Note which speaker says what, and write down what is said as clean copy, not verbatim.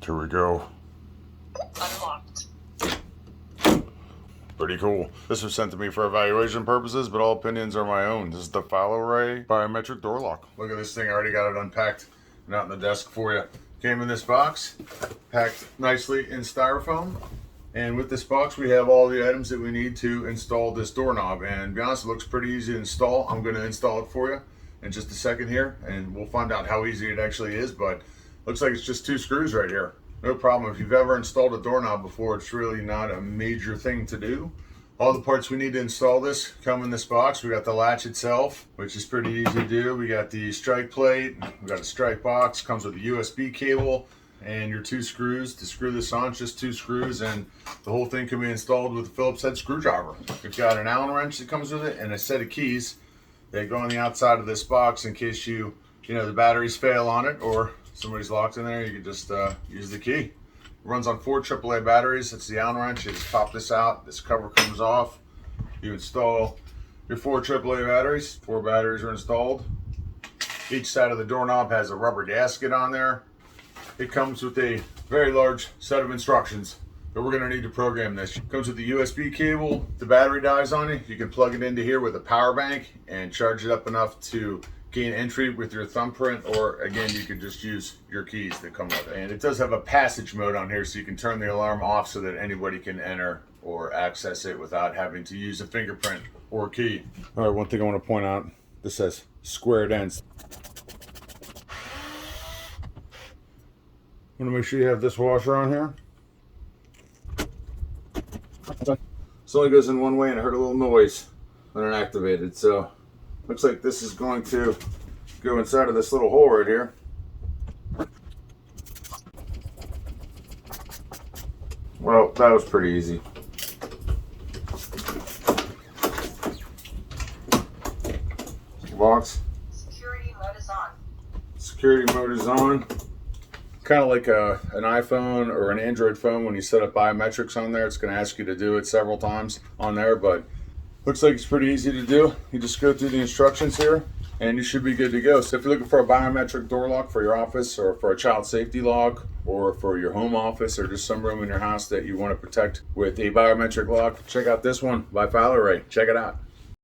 Speaker 1: Here we go.
Speaker 2: Unlocked.
Speaker 1: Pretty cool. This was sent to me for evaluation purposes, but all opinions are my own. This is the FALARAY biometric door lock. Look at this thing. I already got it unpacked and out in the desk for you. Came in this box, packed nicely in styrofoam. And with this box, we have all the items that we need to install this doorknob. And to be honest, it looks pretty easy to install. I'm going to install it for you in just a second here, and we'll find out how easy it actually is. But looks like it's just 2 screws right here. No problem. If you've ever installed a doorknob before, it's really not a major thing to do. All the parts we need to install this come in this box. We got the latch itself, which is pretty easy to do. We got the strike plate. We got a strike box. Comes with a USB cable and your 2 screws to screw this on. It's just 2 screws, and the whole thing can be installed with a Phillips head screwdriver. We've got an Allen wrench that comes with it and a set of keys that go on the outside of this box in case the batteries fail on it or somebody's locked in there. You can just use the key. It runs on 4 AAA batteries. It's the Allen wrench. You just pop this out. This cover comes off. You install your 4 AAA batteries. 4 batteries are installed. Each side of the doorknob has a rubber gasket on there. It comes with a very large set of instructions that we're going to need to program this. It comes with the USB cable. The battery dies on it. You can plug it into here with a power bank and charge it up enough to gain entry with your thumbprint, or again, you can just use your keys that come with it. And it does have a passage mode on here, so you can turn the alarm off so that anybody can enter or access it without having to use a fingerprint or key. All right, one thing I want to point out, this says squared ends. I want to make sure you have this washer on here. This only goes in one way, and I heard a little noise when it activated, so looks like this is going to go inside of this little hole right here. Well, that was pretty easy. Box.
Speaker 2: Security mode is on.
Speaker 1: Security mode is on. Kind of like an iPhone or an Android phone. When you set up biometrics on there, it's going to ask you to do it several times on there, but looks like it's pretty easy to do. You just go through the instructions here and you should be good to go. So if you're looking for a biometric door lock for your office, or for a child safety lock, or for your home office, or just some room in your house that you want to protect with a biometric lock, check out this one by FALARAY. Check it out.